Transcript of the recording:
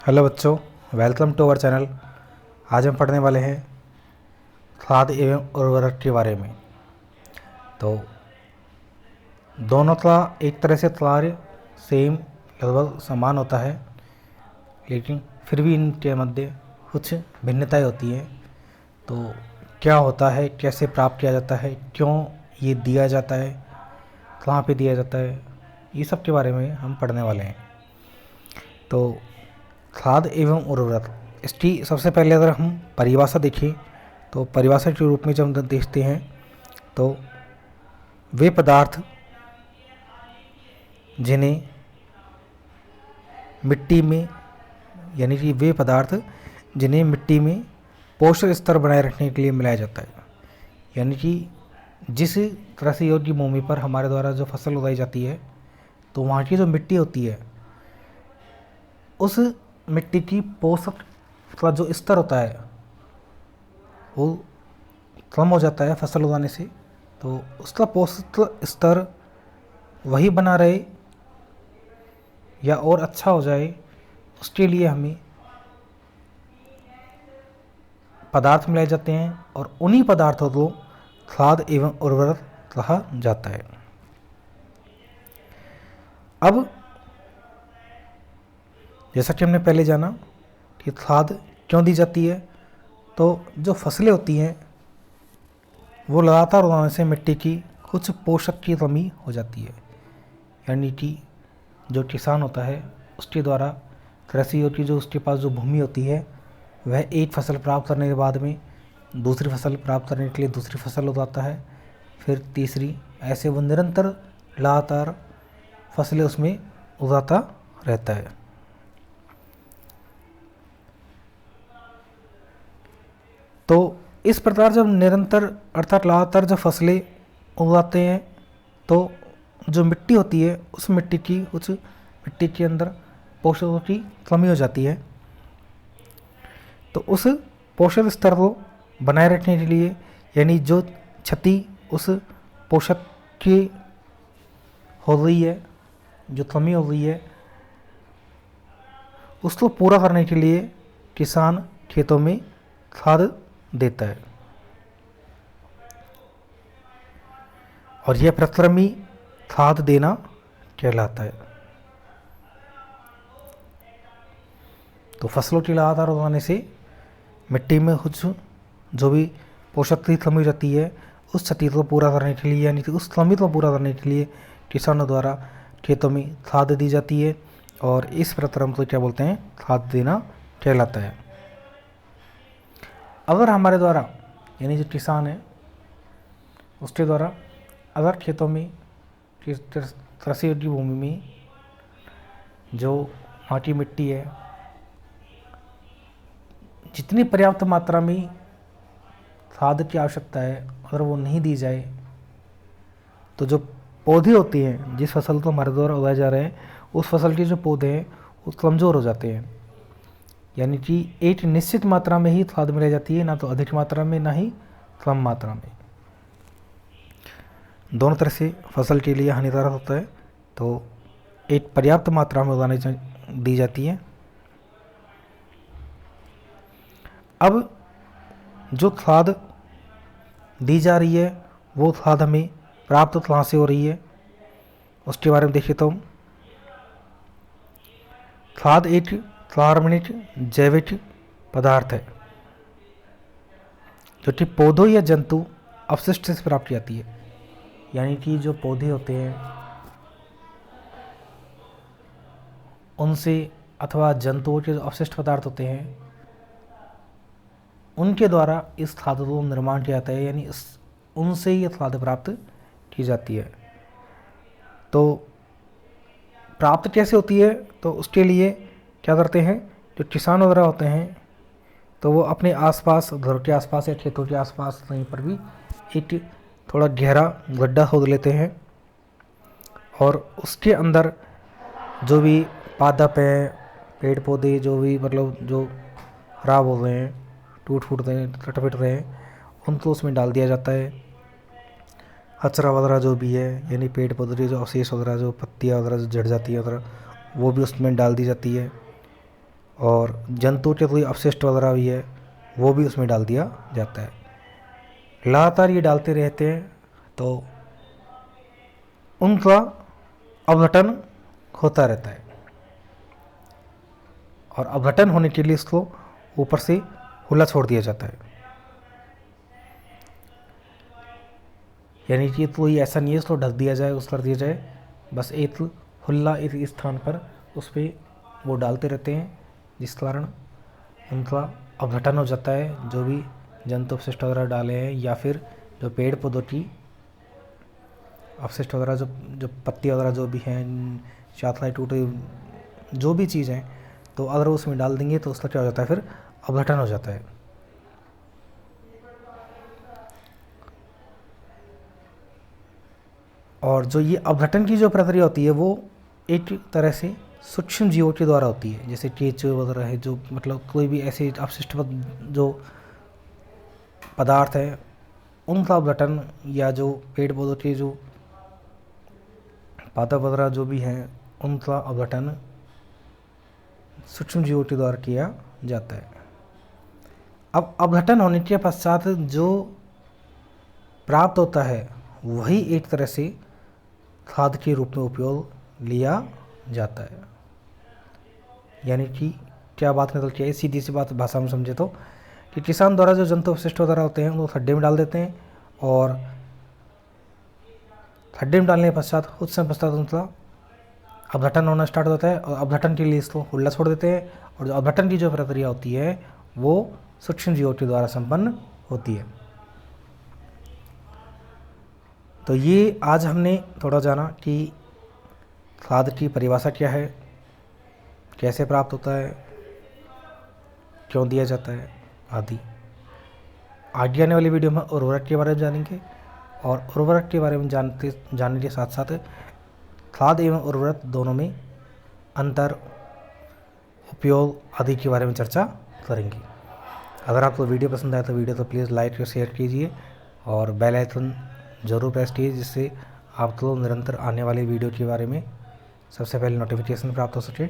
Hello बच्चों, welcome to our channel. आज हम पढ़ने वाले हैं खाद एवं उर्वरक के बारे में। तो दोनों का एक तरह से कार्य सेम लगभग समान होता है, लेकिन फिर भी इनके मध्य कुछ भिन्नताएं होती हैं। तो क्या होता है, कैसे प्राप्त किया जाता है, क्यों ये दिया जाता है, कहाँ पे दिया जाता है, ये सब के बारे में हम पढ़ने वाले हैं। तो खाद एवं उर्वरक, इसकी सबसे पहले अगर हम परिभाषा देखें तो परिभाषा के रूप में जब हम देखते हैं तो वे पदार्थ जिन्हें मिट्टी में यानी कि वे पदार्थ जिन्हें मिट्टी में पोषक स्तर बनाए रखने के लिए मिलाया जाता है। यानी कि जिस कृषि योग्य भूमि पर हमारे द्वारा जो फसल उगाई जाती है तो वहाँ की जो मिट्टी होती है उस मिट्टी की पोषक का जो स्तर होता है वो कम हो जाता है फसल उगाने से। तो उसका पोषक स्तर वही बना रहे या और अच्छा हो जाए, उसके लिए हमें पदार्थ मिलाए जाते हैं और उन्हीं पदार्थों को खाद एवं उर्वरक कहा जाता है। अब जैसा कि हमने पहले जाना कि खाद क्यों दी जाती है, तो जो फसलें होती हैं वो लगातार उगाने से मिट्टी की कुछ पोषक की कमी हो जाती है। यानी कि जो किसान होता है उसके द्वारा कृषि की जो उसके पास जो भूमि होती है वह एक फसल प्राप्त करने के बाद में दूसरी फसल प्राप्त करने के लिए दूसरी फसल उगाता है, फिर तीसरी, ऐसे वो निरंतर लगातार फसलें उसमें उगाता रहता है। तो इस प्रकार जब निरंतर अर्थात लगातार जब फसलें उगाते हैं तो जो मिट्टी होती है उस मिट्टी के अंदर पोषकों की कमी हो जाती है। तो उस पोषक स्तर को बनाए रखने के लिए यानी जो क्षति उस पोषक की हो रही है, जो कमी हो रही है, उसको पूरा करने के लिए किसान खेतों में खाद देता है और यह प्रक्रमी खाद देना कहलाता है। तो फसलों की लगातार उगाने से मिट्टी में कुछ जो भी पोषक की कमी रहती है उस क्षति को पूरा करने के लिए यानी कि उस कमी को पूरा करने के लिए किसानों द्वारा खेतों में खाद दी जाती है और इस प्रक्रम को क्या बोलते हैं, खाद देना कहलाता है। अगर हमारे द्वारा यानी जो किसान है उसके द्वारा अगर खेतों में कृषि योग्य भूमि में जो वहाँ की मिट्टी है जितनी पर्याप्त मात्रा में खाद की आवश्यकता है अगर वो नहीं दी जाए तो जो पौधे होते हैं जिस फसल को हमारे द्वारा उगाए जा रहे हैं उस फसल के जो पौधे हैं वो कमज़ोर हो जाते हैं। यानी कि एक निश्चित मात्रा में ही खाद मिलाई जाती है, ना तो अधिक मात्रा में ना ही कम मात्रा में। दोनों तरह से फसल के लिए हानिकारक होता है। तो एक पर्याप्त मात्रा में उगाने दी जाती है। अब जो खाद दी जा रही है वो खाद हमें प्राप्त कहाँ से हो रही है उसके बारे में देखें तो खाद एक कार्बनिक जैविक पदार्थ है जो कि पौधों या जंतु अपशिष्ट से प्राप्त की जाती है। यानी कि जो पौधे होते हैं उनसे अथवा जंतुओं के जो अवशिष्ट पदार्थ होते हैं उनके द्वारा इस खाद को निर्माण किया जाता है, यानी उनसे ही खाद प्राप्त की जाती है। तो प्राप्त कैसे होती है, तो उसके लिए क्या करते हैं, जो किसान वगैरह होते हैं तो वो अपने आसपास, घर के आसपास या खेतों के आसपास कहीं पर भी एक थोड़ा गहरा गड्ढा खोद लेते हैं और उसके अंदर जो भी पादप हैं, पेड़ पौधे जो भी मतलब जो खराब हो गए हैं, टूट फूट रहे हैं, कट पिट रहे हैं, उनको उसमें डाल दिया जाता है। कचरा वगैरह जो भी है यानी पेड़ पौधे जो अवशेष वगैरह, जो पत्तियाँ वगैरह जो झड़ जाती है वगैरह, वो भी उसमें डाल दी जाती है और जंतु के कोई अपशिष्ट वगैरह भी है वो भी उसमें डाल दिया जाता है। लगातार ये डालते रहते हैं तो उनका अपघटन होता रहता है, और अपघटन होने के लिए इसको ऊपर से खुला छोड़ दिया जाता है। यानी कि तो ये ऐसा नहीं है इसको ढक दिया जाए, उस कर दिया जाए, बस एक खुला एक स्थान पर उस पर वो डालते रहते हैं, जिस कारण उनका अपघटन हो जाता है। जो भी जंतु अपशिष्ट वगैरह डाले हैं या फिर जो पेड़ पौधों की अपशिष्ट वगैरह जो पत्ती वगैरह जो भी हैं, चातलाई टूटे जो भी चीज़ हैं, तो अगर उसमें डाल देंगे तो उसका क्या हो जाता है, फिर अपघटन हो जाता है। और जो ये अपघटन की जो प्रक्रिया होती है वो एक तरह से सूक्ष्म जीवों के द्वारा होती है, जैसे केंचुए वगैरह है, जो मतलब कोई भी ऐसे अपशिष्ट जो पदार्थ है उनका अपघटन, या जो पेड़ पौधों के जो पाता वगैरह जो भी हैं उनका अपघटन सूक्ष्म जीवों के द्वारा किया जाता है। अब अपघटन होने के पश्चात जो प्राप्त होता है वही एक तरह से खाद के रूप में उपयोग लिया जाता है। यानी कि क्या बात मतलब क्या है, सीधी सी बात भाषा में समझे तो कि किसान द्वारा जो जंतु अपशिष्ट वगैरह होते हैं वो खड्डे में डाल देते हैं, और खड्डे में डालने के पश्चात कुछ समय पश्चात उनका अपघटन होना स्टार्ट होता है, और अपघटन के लिए इसको खुला छोड़ देते हैं। और जो अपघटन की जो प्रक्रिया होती है वो सूक्ष्म जीवों के द्वारा संपन्न होती है। तो ये आज हमने थोड़ा जाना कि खाद की परिभाषा क्या है, कैसे प्राप्त होता है, क्यों दिया जाता है आदि। आगे आने वाली वीडियो में उर्वरक के बारे में जानेंगे, और उर्वरक के बारे में जानने के साथ साथ खाद एवं उर्वरक दोनों में अंतर, उपयोग आदि के बारे में चर्चा करेंगे। अगर आपको वीडियो पसंद आए तो वीडियो तो प्लीज़ लाइक और शेयर कीजिए, और बेल आइकन ज़रूर प्रेस कीजिए, जिससे आपको निरंतर आने वाली वीडियो के बारे में सबसे पहले नोटिफिकेशन प्राप्त हो सके।